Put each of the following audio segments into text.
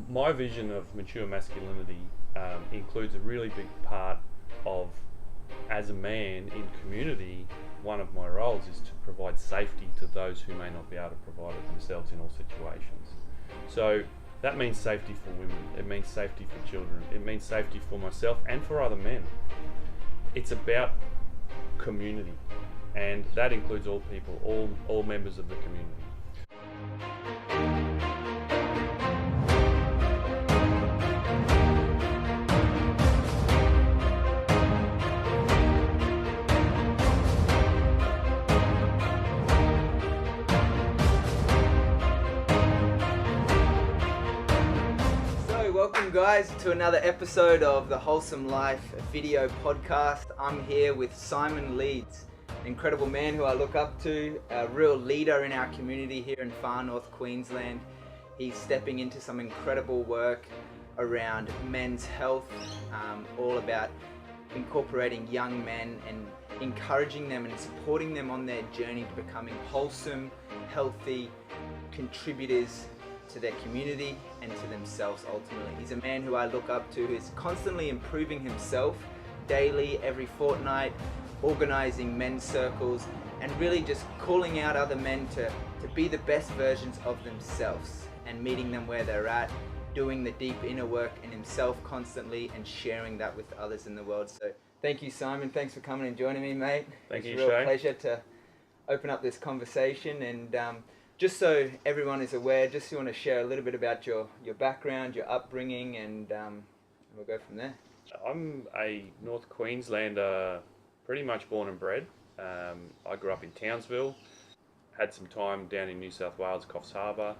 My vision of mature masculinity includes a really big part of, as a man in community, one of my roles is to provide safety to those who may not be able to provide it themselves in all situations. So that means safety for women, it means safety for children, it means safety for myself and for other men. It's about community, and that includes all people, all members of the community. Welcome guys to another episode of the Wholesome Life video podcast. I'm here with Simon Leeds, an incredible man who I look up to, a real leader in our community here in far north Queensland. He's stepping into some incredible work around men's health, all about incorporating young men and encouraging them and supporting them on their journey to becoming wholesome, healthy contributors to their community and to themselves ultimately. He's a man who I look up to, who's constantly improving himself daily, every fortnight, organizing men's circles and really just calling out other men to be the best versions of themselves and meeting them where they're at, doing the deep inner work in himself constantly and sharing that with others in the world. So thank you, Simon. Thanks for coming and joining me, mate. Thank you, It's a real Shay. pleasure to open up this conversation. And just so everyone is aware, just you want to share a little bit about your background, your upbringing, and we'll go from there. I'm a North Queenslander, pretty much born and bred. I grew up in Townsville, had some time down in New South Wales, Coffs Harbour,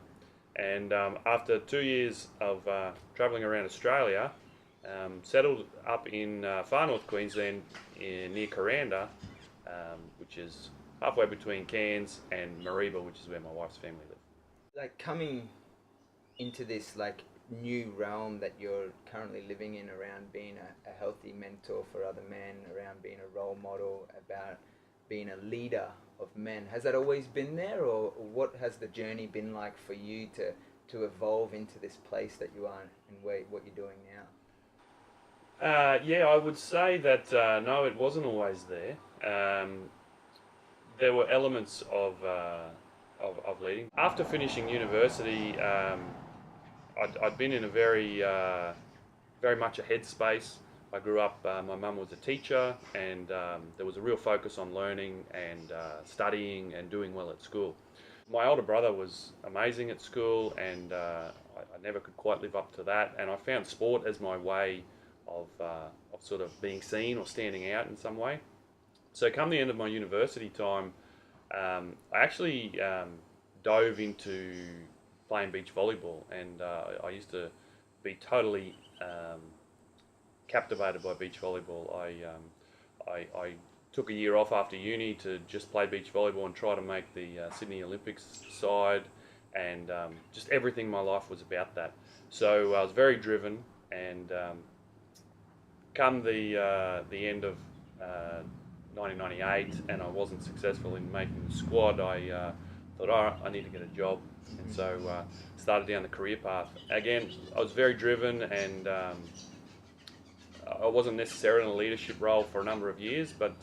and after 2 years of travelling around Australia, settled up in far north Queensland near Kuranda, which is halfway between Cairns and Mareeba, which is where my wife's family live. Like coming into this like new realm that you're currently living in around being a healthy mentor for other men, around being a role model, about being a leader of men, has that always been there, or what has the journey been like for you to evolve into this place that you are and what you're doing now? Yeah, I would say that no, it wasn't always there. There were elements of leading. After finishing university, I'd been in a very much a headspace. I grew up, my mum was a teacher, and there was a real focus on learning and studying and doing well at school. My older brother was amazing at school, and I never could quite live up to that, and I found sport as my way of sort of being seen or standing out in some way. So come the end of my university time, I actually dove into playing beach volleyball, and I used to be totally captivated by beach volleyball. I took a year off after uni to just play beach volleyball and try to make the Sydney Olympics side, and just everything in my life was about that. So I was very driven, and come the end of 1998, and I wasn't successful in making the squad, I thought, all right, I need to get a job, and so started down the career path. Again, I was very driven, and I wasn't necessarily in a leadership role for a number of years, but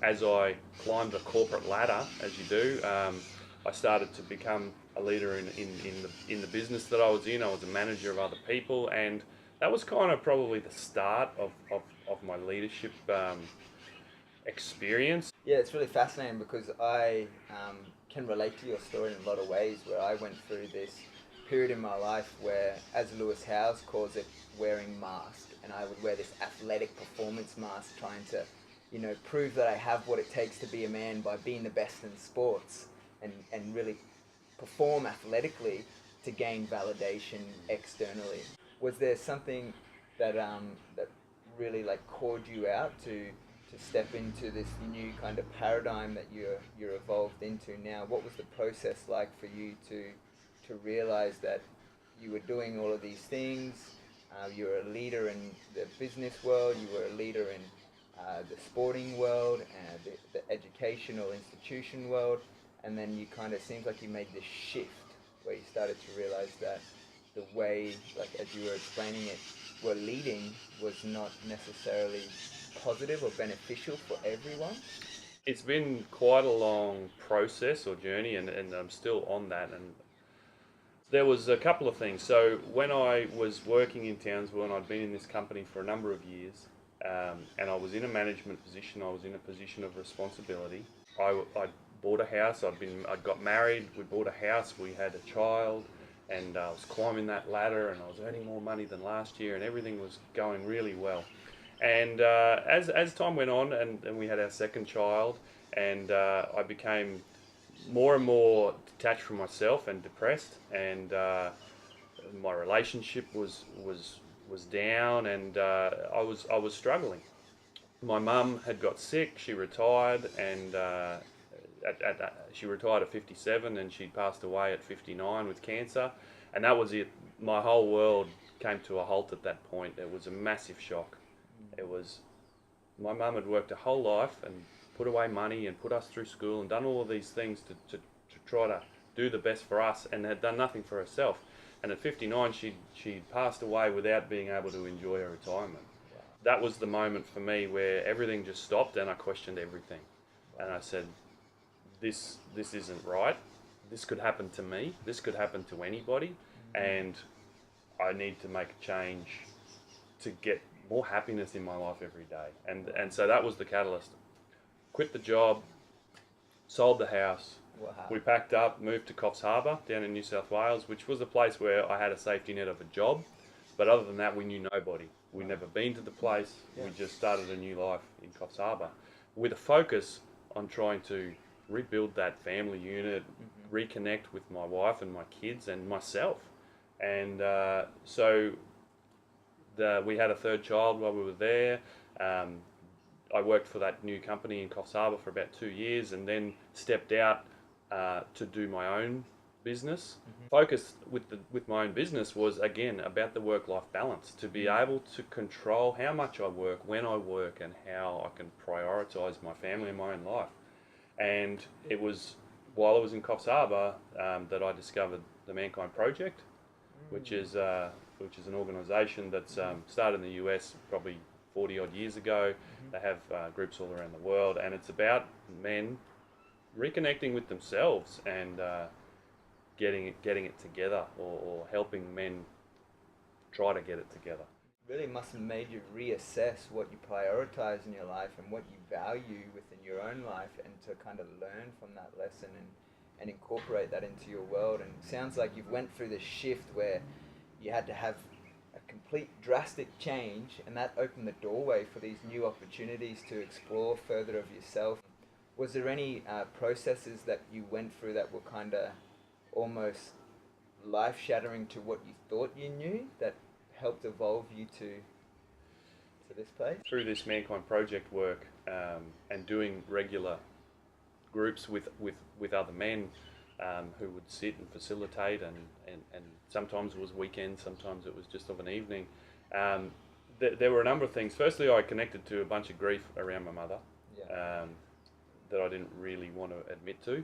as I climbed the corporate ladder, as you do, I started to become a leader in the business that I was in. I was a manager of other people, and that was kind of probably the start of my leadership experience. Yeah, it's really fascinating because I can relate to your story in a lot of ways, where I went through this period in my life where, as Lewis Howes calls it, wearing mask, and I would wear this athletic performance mask, trying to, prove that I have what it takes to be a man by being the best in sports and really perform athletically to gain validation externally. Was there something that really like called you out to step into this new kind of paradigm that you're evolved into now? What was the process like for you to realize that you were doing all of these things? You were a leader in the business world, you were a leader in the sporting world, and the educational institution world, and then you kind of seems like you made this shift where you started to realize that the way, like as you were explaining it, were leading was not necessarily positive or beneficial for everyone? It's been quite a long process or journey, and I'm still on that. And there was a couple of things. So when I was working in Townsville, and I'd been in this company for a number of years, and I was in a management position, I was in a position of responsibility. I bought a house. I got married. We bought a house. We had a child, and I was climbing that ladder, and I was earning more money than last year, and everything was going really well. And as time went on, and we had our second child, and I became more and more detached from myself and depressed, and my relationship was down, and I was struggling. My mum had got sick. She retired, and she retired at 57, and she passed away at 59 with cancer, and that was it. My whole world came to a halt at that point. It was a massive shock. It was, my mum had worked her whole life and put away money and put us through school and done all of these things to try to do the best for us, and had done nothing for herself. And at 59, she passed away without being able to enjoy her retirement. Wow. That was the moment for me where everything just stopped, and I questioned everything. Wow. And I said, this isn't right. This could happen to me. This could happen to anybody. Mm-hmm. And I need to make a change to get more happiness in my life every day. And so that was the catalyst. Quit the job, sold the house. Wow. We packed up, moved to Coffs Harbour down in New South Wales, which was a place where I had a safety net of a job. But other than that, we knew nobody. We'd never been to the place. Yeah. We just started a new life in Coffs Harbour with a focus on trying to rebuild that family unit, mm-hmm. reconnect with my wife and my kids and myself. And so we had a third child while we were there. I worked for that new company in Coffs Harbour for about 2 years, and then stepped out to do my own business. Mm-hmm. Focus with my own business was, again, about the work-life balance, to be able to control how much I work, when I work, and how I can prioritise my family and my own life. And it was while I was in Coffs Harbour that I discovered the Mankind Project, which is an organisation that's started in the US probably 40 odd years ago. Mm-hmm. They have groups all around the world, and it's about men reconnecting with themselves and getting it together, or helping men try to get it together. Really must have made you reassess what you prioritize in your life and what you value within your own life, and to kind of learn from that lesson and incorporate that into your world. And it sounds like you've went through this shift where you had to have a complete drastic change, and that opened the doorway for these new opportunities to explore further of yourself. Was there any processes that you went through that were kind of almost life-shattering to what you thought you knew, that helped evolve you to this place? Through this Mankind Project work, and doing regular groups with other men who would sit and facilitate, and sometimes it was weekends, sometimes it was just of an evening. There were a number of things. Firstly, I connected to a bunch of grief around my mother. Yeah. That I didn't really want to admit to.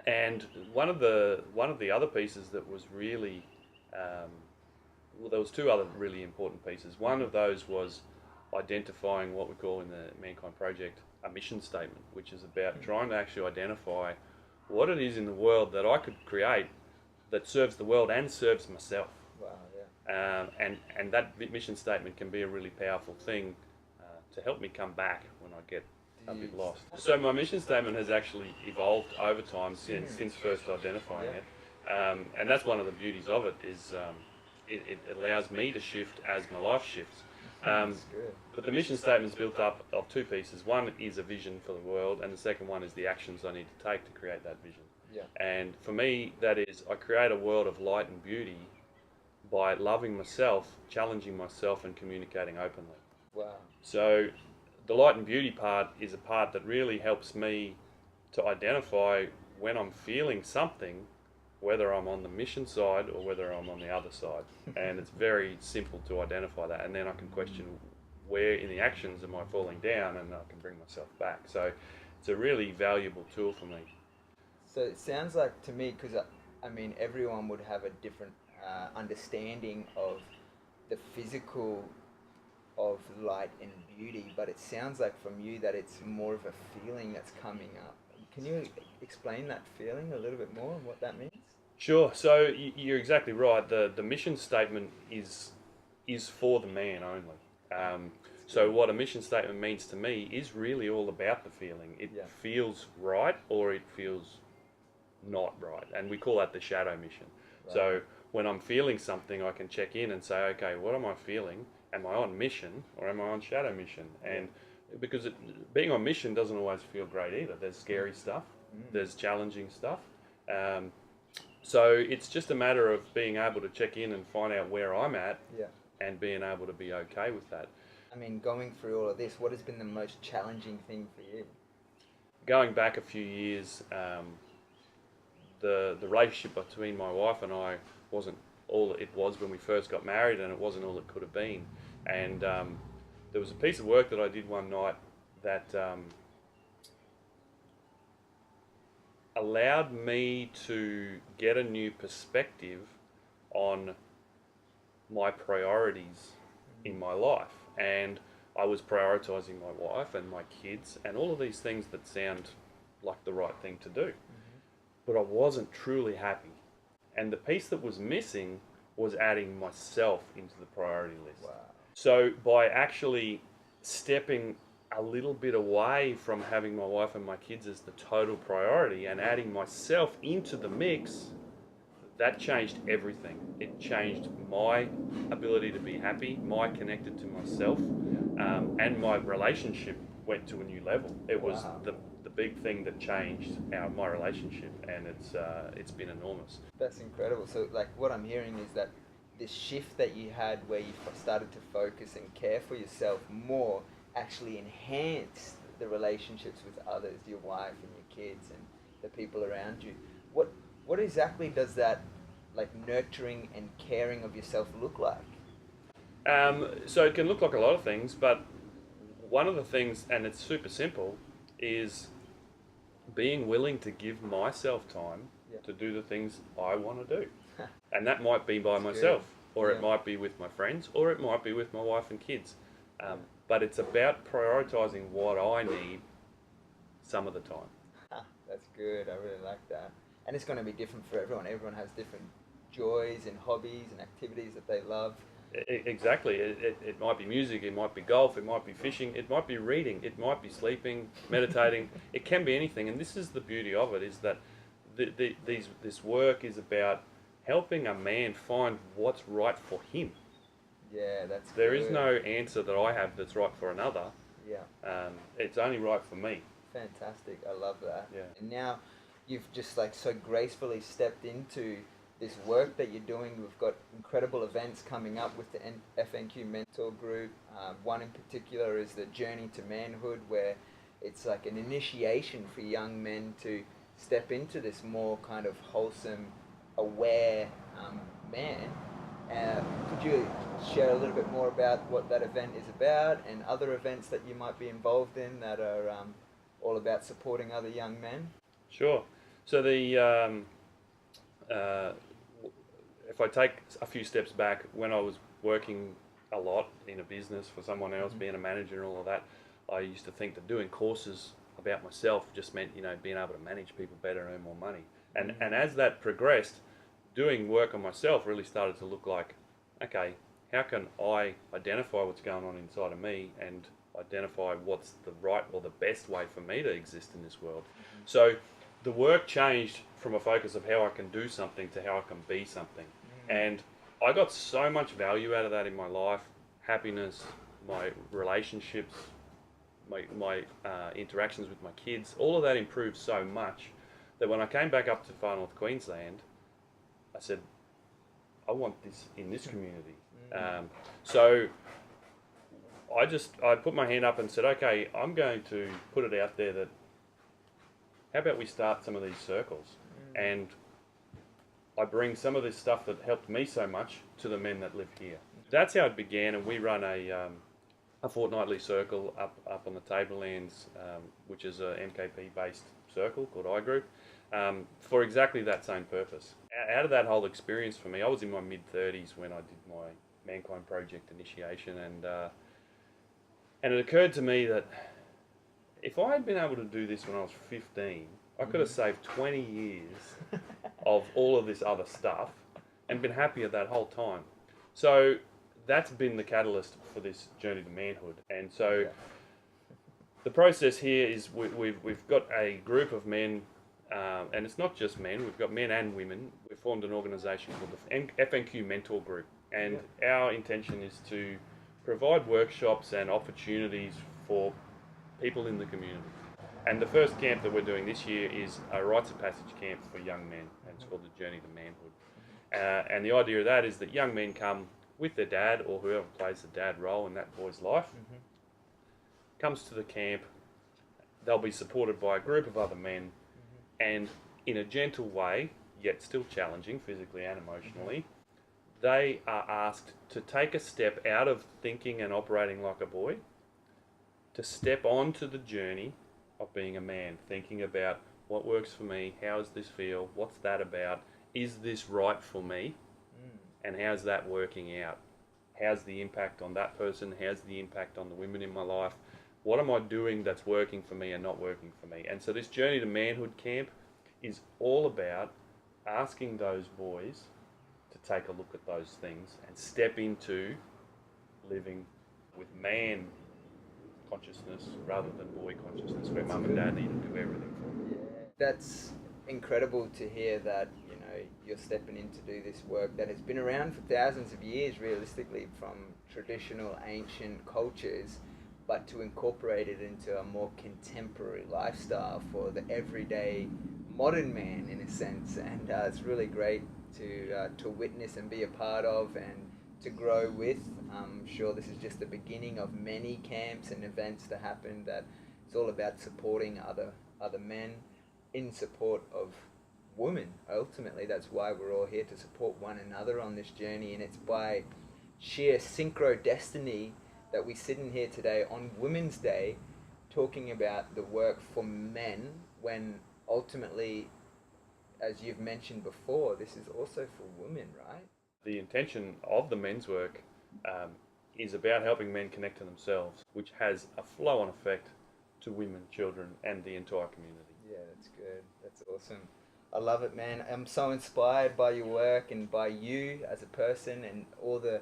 And one of the other pieces that was really, well, there was two other really important pieces. One of those was identifying what we call in the Mankind Project a mission statement, which is about trying to actually identify what it is in the world that I could create that serves the world and serves myself. Wow, yeah. And that mission statement can be a really powerful thing to help me come back when I get a bit lost. So my mission statement has actually evolved over time since first identifying it, and that's one of the beauties of it, is it allows me to shift as my life shifts. But the mission statement is built up of two pieces. One is a vision for the world, and the second one is the actions I need to take to create that vision. Yeah. And for me, that is, I create a world of light and beauty by loving myself, challenging myself, and communicating openly. Wow. So the light and beauty part is a part that really helps me to identify when I'm feeling something, whether I'm on the mission side or whether I'm on the other side. And it's very simple to identify that, and then I can question where in the actions am I falling down, and I can bring myself back. So it's a really valuable tool for me. So it sounds like to me, because I mean, everyone would have a different understanding of the physical of light and beauty, but it sounds like from you that it's more of a feeling that's coming up. Can you explain that feeling a little bit more and what that means? Sure. So you're exactly right. The mission statement is for the man only. So what a mission statement means to me is really all about the feeling. It feels right or it feels not right, and we call that the shadow mission. Right. So when I'm feeling something, I can check in and say, okay, what am I feeling? Am I on mission or am I on shadow mission? And because being on mission doesn't always feel great either. There's scary stuff, there's challenging stuff. So it's just a matter of being able to check in and find out where I'm at, and being able to be okay with that. I mean, going through all of this, what has been the most challenging thing for you? Going back a few years, the relationship between my wife and I wasn't all it was when we first got married, and it wasn't all it could have been. And there was a piece of work that I did one night that allowed me to get a new perspective on my priorities in my life. And I was prioritizing my wife and my kids and all of these things that sound like the right thing to do. But I wasn't truly happy. And the piece that was missing was adding myself into the priority list. Wow. So by actually stepping a little bit away from having my wife and my kids as the total priority and adding myself into the mix, that changed everything. It changed my ability to be happy, my connected to myself, and my relationship went to a new level. It was the big thing that changed my relationship, and it's been enormous. That's incredible. So like what I'm hearing is that this shift that you had where you started to focus and care for yourself more actually enhanced the relationships with others, your wife and your kids and the people around you. What exactly does that like nurturing and caring of yourself look like? So it can look like a lot of things, but one of the things, and it's super simple, is being willing to give myself time to do the things I want to do. And that might be by myself, or it might be with my friends, or it might be with my wife and kids. But it's about prioritizing what I need some of the time. That's good. I really like that. And it's going to be different for everyone. Everyone has different joys and hobbies and activities that they love. Exactly. It might be music, it might be golf, it might be fishing, it might be reading, it might be sleeping, meditating. It can be anything. And this is the beauty of it, is that this work is about helping a man find what's right for him. Yeah, that's There is no answer that I have that's right for another. Yeah. It's only right for me. Fantastic. I love that. Yeah. And now you've just like so gracefully stepped into this work that you're doing. We've got incredible events coming up with the FNQ Mentor Group. One in particular is the Journey to Manhood, where it's like an initiation for young men to step into this more kind of wholesome, aware man. Could you share a little bit more about what that event is about and other events that you might be involved in that are all about supporting other young men? Sure. So if I take a few steps back, when I was working a lot in a business for someone else, being a manager and all of that, I used to think that doing courses about myself just meant, being able to manage people better and earn more money. And as that progressed, doing work on myself really started to look like, okay, how can I identify what's going on inside of me and identify what's the right or the best way for me to exist in this world? So the work changed from a focus of how I can do something to how I can be something. And I got so much value out of that in my life, happiness, my relationships, my interactions with my kids, all of that improved so much that when I came back up to Far North Queensland, I said, I want this in this community. So I put my hand up and said, okay, I'm going to put it out there that, how about we start some of these circles? And I bring some of this stuff that helped me so much to the men that live here. That's how it began, and we run a fortnightly circle up on the Tablelands, which is a MKP-based circle called I Group. for exactly that same purpose. Out of that whole experience for me, I was in my mid-30s when I did my Mankind Project initiation, and it occurred to me that if I had been able to do this when I was 15, I could have saved 20 years of all of this other stuff and been happier that whole time. So that's been the catalyst for this journey to manhood. And so the process here is we've got a group of men, and it's not just men, we've got men and women. We've formed an organisation called the FNQ Mentor Group, and our intention is to provide workshops and opportunities for people in the community. And the first camp that we're doing this year is a rites of passage camp for young men, and it's called the Journey to Manhood. And the idea of that is that young men come with their dad, or whoever plays the dad role in that boy's life, comes to the camp. They'll be supported by a group of other men, and in a gentle way, yet still challenging physically and emotionally, they are asked to take a step out of thinking and operating like a boy, to step onto the journey of being a man, thinking about what works for me, how does this feel, what's that about, is this right for me, and how's that working out? How's the impact on that person? How's the impact on the women in my life? What am I doing that's working for me and not working for me? And so this Journey to Manhood camp is all about asking those boys to take a look at those things and step into living with man consciousness rather than boy consciousness, where mum and dad need to do everything for them. Yeah, that's incredible to hear that, you know, you're stepping in to do this work that has been around for thousands of years, realistically, from traditional ancient cultures, but to incorporate it into a more contemporary lifestyle for the everyday modern man, in a sense. And it's really great to witness and be a part of and to grow with. I'm sure this is just the beginning of many camps and events that happen, that it's all about supporting other men in support of women. Ultimately, that's why we're all here, to support one another on this journey, and it's by sheer synchro destiny that we sit in here today on Women's Day talking about the work for men, when ultimately, as you've mentioned before, this is also for women, right? The intention of the men's work is about helping men connect to themselves, which has a flow-on effect to women, children, and the entire community. Yeah, that's good. That's awesome. I love it, man. I'm so inspired by your work and by you as a person, and all the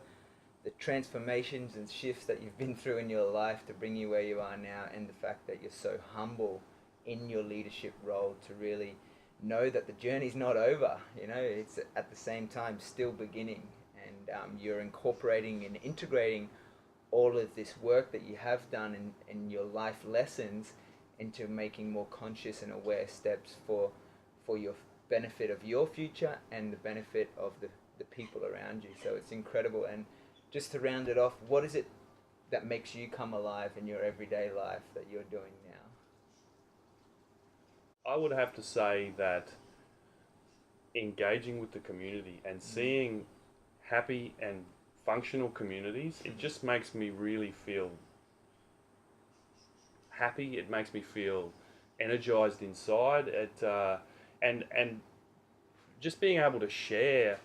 transformations and shifts that you've been through in your life to bring you where you are now, and the fact that you're so humble in your leadership role to really know that the journey's not over. You know, it's at the same time still beginning, and you're incorporating and integrating all of this work that you have done in your life lessons into making more conscious and aware steps for your benefit of your future and the benefit of the people around you. So it's incredible. And just to round it off, what is it that makes you come alive in your everyday life that you're doing now? I would have to say that engaging with the community and seeing happy and functional communities, it just makes me really feel happy. It makes me feel energized inside. And just being able to share,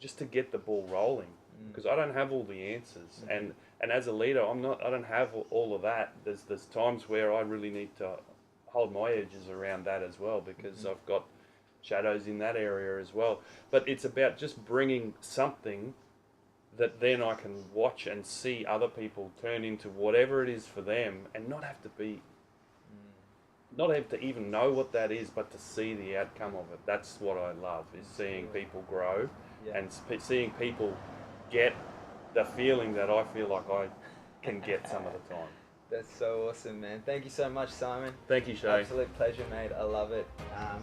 just to get the ball rolling, because I don't have all the answers, and as a leader, I don't have all of that. There's times where I really need to hold my edges around that as well, because I've got shadows in that area as well. But it's about just bringing something that then I can watch and see other people turn into whatever it is for them, and not have to even know what that is, but to see the outcome of it. That's what I love, is seeing people grow and seeing people get the feeling that I feel like I can get some of the time. That's so awesome, man. Thank you so much, Simon. Thank you, Shay. Absolute pleasure, mate. I love it.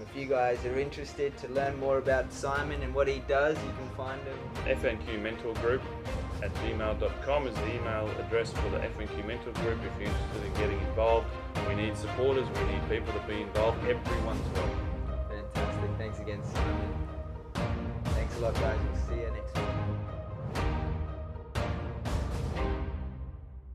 If you guys are interested to learn more about Simon and what he does, you can find him. FNQ Mentor Group at gmail.com is the email address for the FNQ Mentor Group if you're interested in getting involved. We need supporters, we need people to be involved. Everyone's welcome. Fantastic. Thanks again, Simon. Thanks a lot, guys. We'll see you next week.